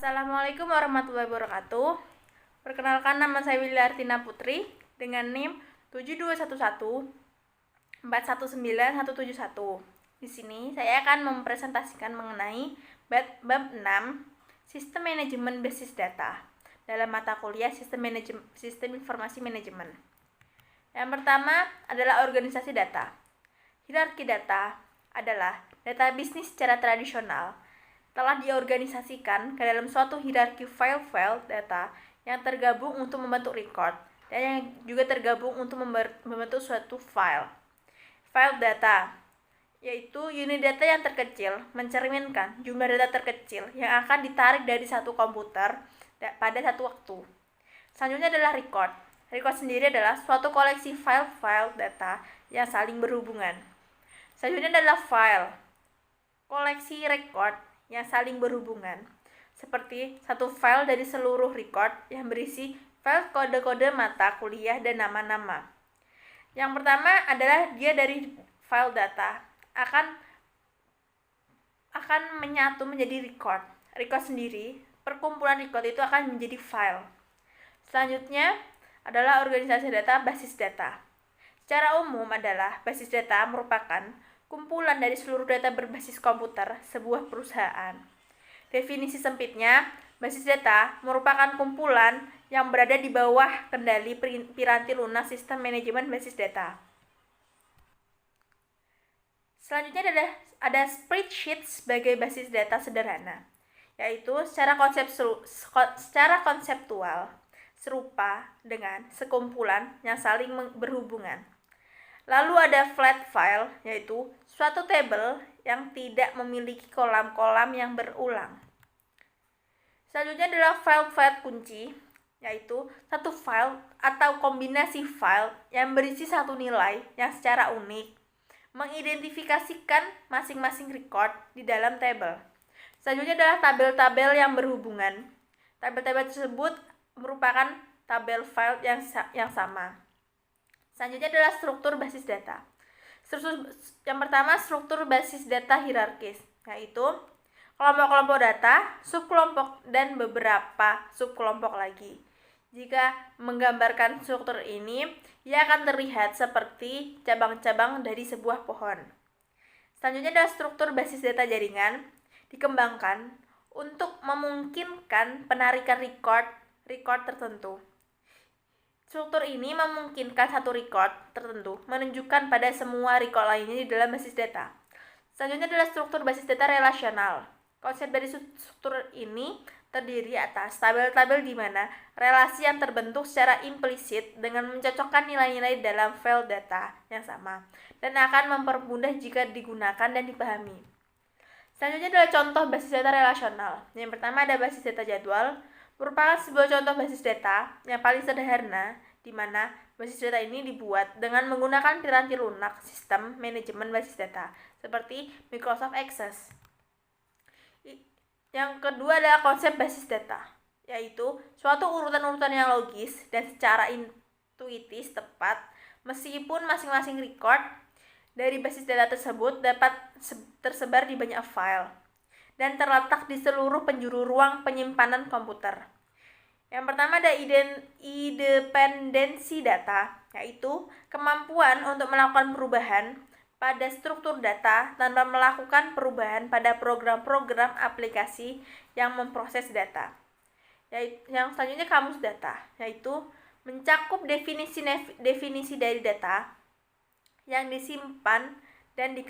Assalamualaikum warahmatullahi wabarakatuh. Perkenalkan, nama saya Willy Artina Putri dengan NIM 7211419171. Di sini saya akan mempresentasikan mengenai bab 6 Sistem Manajemen Basis Data dalam mata kuliah Sistem Informasi Manajemen. Yang pertama adalah organisasi data. Hierarki data adalah data bisnis secara tradisional telah diorganisasikan ke dalam suatu hierarki file-file data yang tergabung untuk membentuk record dan yang juga tergabung untuk membentuk suatu file. File data yaitu unit data yang terkecil mencerminkan jumlah data terkecil yang akan ditarik dari satu komputer pada satu waktu. Selanjutnya adalah record. Record sendiri adalah suatu koleksi file-file data yang saling berhubungan. Selanjutnya adalah file. Koleksi record yang saling berhubungan, seperti satu file dari seluruh record yang berisi file kode-kode mata kuliah dan nama-nama. Yang pertama adalah dia dari file data akan menyatu menjadi record. Record sendiri, perkumpulan record itu akan menjadi file. Selanjutnya adalah organisasi data basis data. Secara umum adalah basis data merupakan kumpulan dari seluruh data berbasis komputer sebuah perusahaan. Definisi sempitnya, basis data merupakan kumpulan yang berada di bawah kendali piranti lunak sistem manajemen basis data. Selanjutnya ada spreadsheet sebagai basis data sederhana, yaitu secara konseptual serupa dengan sekumpulan yang saling berhubungan. Lalu ada flat file, yaitu suatu tabel yang tidak memiliki kolam-kolam yang berulang. Selanjutnya adalah file kunci, yaitu satu file atau kombinasi file yang berisi satu nilai yang secara unik mengidentifikasikan masing-masing record di dalam tabel. Selanjutnya adalah tabel-tabel yang berhubungan. Tabel-tabel tersebut merupakan tabel file yang sama. Selanjutnya adalah struktur basis data. Yang pertama, struktur basis data hierarkis, yaitu kelompok-kelompok data, subkelompok, dan beberapa subkelompok lagi. Jika menggambarkan struktur ini, ia akan terlihat seperti cabang-cabang dari sebuah pohon. Selanjutnya adalah struktur basis data jaringan, dikembangkan untuk memungkinkan penarikan record tertentu. Struktur ini memungkinkan satu record tertentu menunjukkan pada semua record lainnya di dalam basis data. Selanjutnya adalah struktur basis data relasional. Konsep dari struktur ini terdiri atas tabel-tabel di mana relasi yang terbentuk secara implisit dengan mencocokkan nilai-nilai dalam file data yang sama dan akan mempermudah jika digunakan dan dipahami. Selanjutnya adalah contoh basis data relasional. Yang pertama ada basis data jadwal, merupakan sebuah contoh basis data yang paling sederhana, di mana basis data ini dibuat dengan menggunakan piranti lunak sistem manajemen basis data, seperti Microsoft Access. Yang kedua adalah konsep basis data, yaitu suatu urutan-urutan yang logis dan secara intuitif tepat, meskipun masing-masing record dari basis data tersebut dapat tersebar di banyak file dan terletak di seluruh penjuru ruang penyimpanan komputer. Yang pertama ada independensi data, yaitu kemampuan untuk melakukan perubahan pada struktur data tanpa melakukan perubahan pada program-program aplikasi yang memproses data. Yang selanjutnya kamus data, yaitu mencakup definisi dari data yang disimpan dan di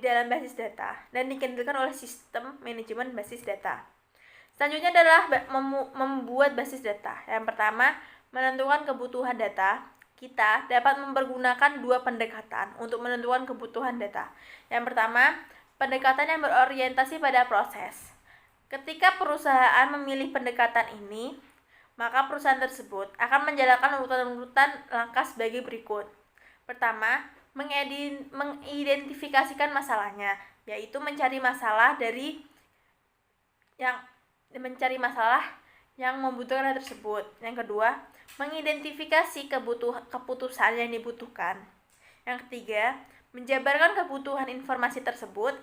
dalam basis data dan dikendalikan oleh sistem manajemen basis data. Selanjutnya adalah membuat basis data. Yang pertama, menentukan kebutuhan data. Kita dapat mempergunakan dua pendekatan untuk menentukan kebutuhan data. Yang pertama, pendekatan yang berorientasi pada proses. Ketika perusahaan memilih pendekatan ini, maka perusahaan tersebut akan menjalankan urutan-urutan langkah sebagai berikut. Pertama, mengidentifikasikan masalahnya, yaitu mencari masalah yang membutuhkan hal tersebut. Yang kedua, mengidentifikasi keputusan yang dibutuhkan. Yang ketiga, menjabarkan kebutuhan informasi tersebut.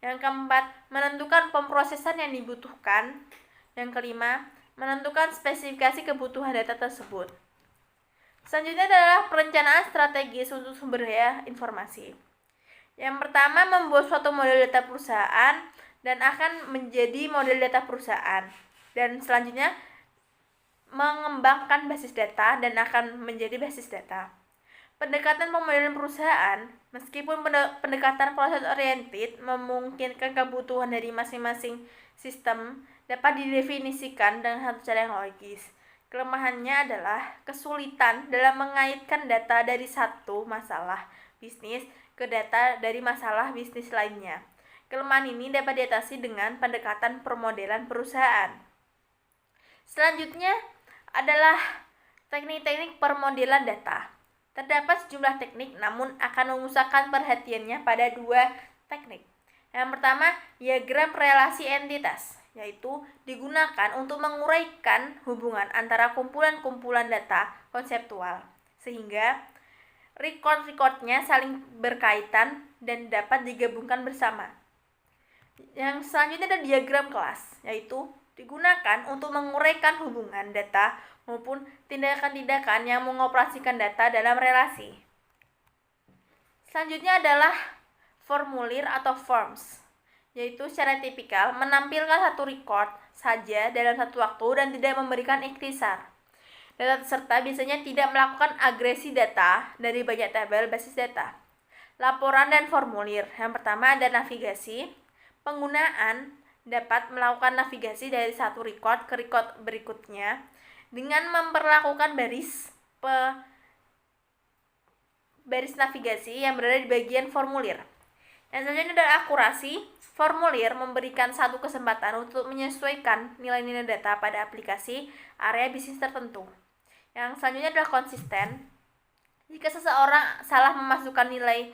Yang keempat, menentukan pemrosesan yang dibutuhkan. Yang kelima, menentukan spesifikasi kebutuhan data tersebut. Selanjutnya adalah perencanaan strategis untuk sumber daya informasi. Yang pertama, membuat suatu model data perusahaan dan akan menjadi model data perusahaan. Dan selanjutnya, mengembangkan basis data dan akan menjadi basis data. Pendekatan pemodelan perusahaan, meskipun pendekatan proses oriented memungkinkan kebutuhan dari masing-masing sistem dapat didefinisikan dengan satu cara yang logis. Kelemahannya adalah kesulitan dalam mengaitkan data dari satu masalah bisnis ke data dari masalah bisnis lainnya. Kelemahan ini dapat diatasi dengan pendekatan permodelan perusahaan. Selanjutnya adalah teknik-teknik permodelan data. Terdapat sejumlah teknik, namun akan memusatkan perhatiannya pada dua teknik. Yang pertama, diagram relasi entitas, yaitu digunakan untuk menguraikan hubungan antara kumpulan-kumpulan data konseptual, sehingga record-recordnya saling berkaitan dan dapat digabungkan bersama. Yang selanjutnya ada diagram kelas, yaitu digunakan untuk menguraikan hubungan data maupun tindakan-tindakan yang mengoperasikan data dalam relasi. Selanjutnya adalah formulir atau forms, yaitu secara tipikal menampilkan satu record saja dalam satu waktu dan tidak memberikan ikhtisar. Data peserta biasanya tidak melakukan agresi data dari banyak tabel basis data. Laporan dan formulir. Yang pertama ada navigasi. Penggunaan dapat melakukan navigasi dari satu record ke record berikutnya dengan memperlakukan baris navigasi yang berada di bagian formulir. Yang selanjutnya adalah akurasi. Formulir memberikan satu kesempatan untuk menyesuaikan nilai-nilai data pada aplikasi area bisnis tertentu. Yang selanjutnya adalah konsisten. Jika seseorang salah memasukkan nilai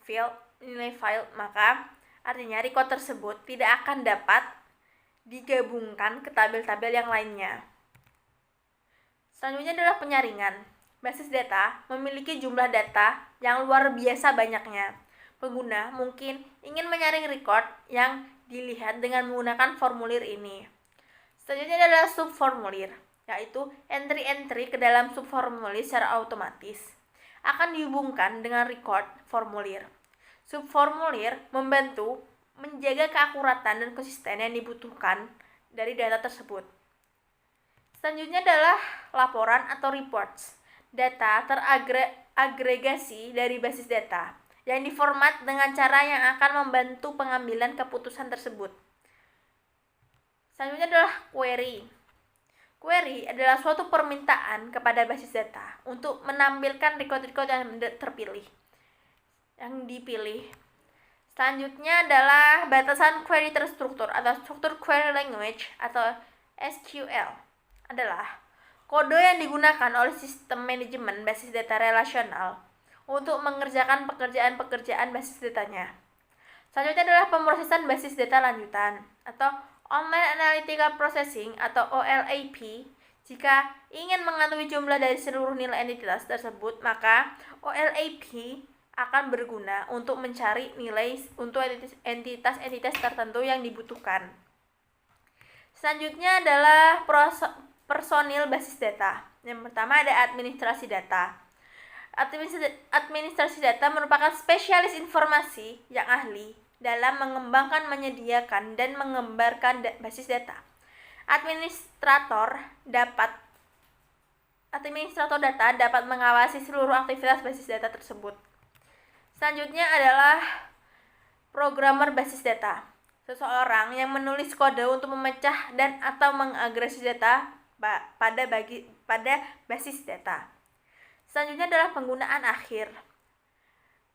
file, maka artinya record tersebut tidak akan dapat digabungkan ke tabel-tabel yang lainnya. Selanjutnya adalah penyaringan. Basis data memiliki jumlah data yang luar biasa banyaknya. Pengguna mungkin ingin menyaring record yang dilihat dengan menggunakan formulir ini. Selanjutnya adalah subformulir, yaitu entry-entry ke dalam subformulir secara otomatis akan dihubungkan dengan record formulir. Subformulir membantu menjaga keakuratan dan konsisten yang dibutuhkan dari data tersebut. Selanjutnya adalah laporan atau reports. Data teragregasi dari basis data yang diformat dengan cara yang akan membantu pengambilan keputusan tersebut. Selanjutnya adalah query. Query adalah suatu permintaan kepada basis data untuk menampilkan record-record yang terpilih, yang dipilih. Selanjutnya adalah batasan query terstruktur atau structured query language atau SQL. Adalah kode yang digunakan oleh sistem manajemen basis data relasional untuk mengerjakan pekerjaan-pekerjaan basis datanya. Selanjutnya adalah pemrosesan basis data lanjutan atau Online Analytical Processing atau OLAP. Jika ingin mengetahui jumlah dari seluruh nilai entitas tersebut, maka OLAP akan berguna untuk mencari nilai untuk entitas-entitas tertentu yang dibutuhkan. Selanjutnya adalah personil basis data. Yang pertama ada administrasi data. Administrasi data merupakan spesialis informasi yang ahli dalam mengembangkan, menyediakan, dan mengembarkan basis data. Administrator data dapat mengawasi seluruh aktivitas basis data tersebut. Selanjutnya adalah programmer basis data. Seseorang yang menulis kode untuk memecah dan atau mengagregasi data pada basis data. Selanjutnya adalah penggunaan akhir.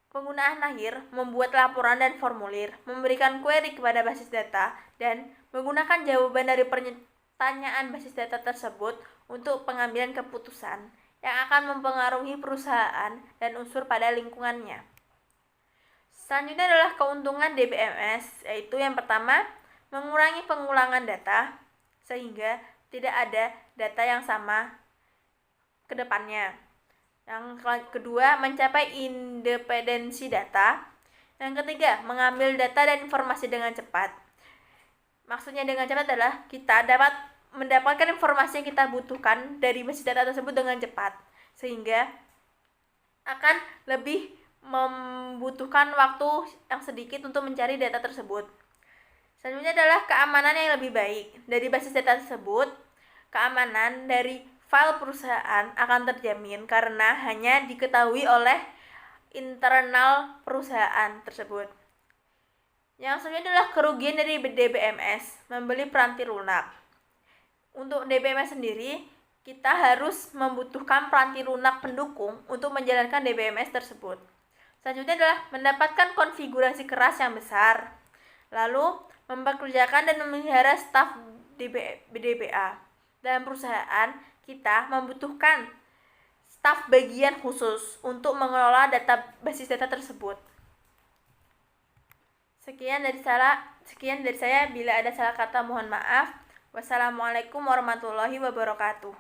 Penggunaan akhir membuat laporan dan formulir, memberikan query kepada basis data, dan menggunakan jawaban dari pertanyaan basis data tersebut untuk pengambilan keputusan yang akan mempengaruhi perusahaan dan unsur pada lingkungannya. Selanjutnya adalah keuntungan DBMS, yaitu yang pertama, mengurangi pengulangan data sehingga tidak ada data yang sama ke depannya. Yang kedua, mencapai independensi data. Yang ketiga, mengambil data dan informasi dengan cepat. Maksudnya dengan cepat adalah kita dapat mendapatkan informasi yang kita butuhkan dari basis data tersebut dengan cepat, sehingga akan lebih membutuhkan waktu yang sedikit untuk mencari data tersebut. Selanjutnya adalah keamanan yang lebih baik. Dari basis data tersebut, keamanan dari file perusahaan akan terjamin karena hanya diketahui oleh internal perusahaan tersebut. Yang selanjutnya adalah kerugian dari DBMS, membeli peranti lunak. Untuk DBMS sendiri, kita harus membutuhkan peranti lunak pendukung untuk menjalankan DBMS tersebut. Selanjutnya adalah mendapatkan konfigurasi keras yang besar, lalu mempekerjakan dan memelihara staf DBA. Dalam perusahaan, kita membutuhkan staf bagian khusus untuk mengelola basis data tersebut. Sekian dari saya. Bila ada salah kata mohon maaf. Wassalamualaikum warahmatullahi wabarakatuh.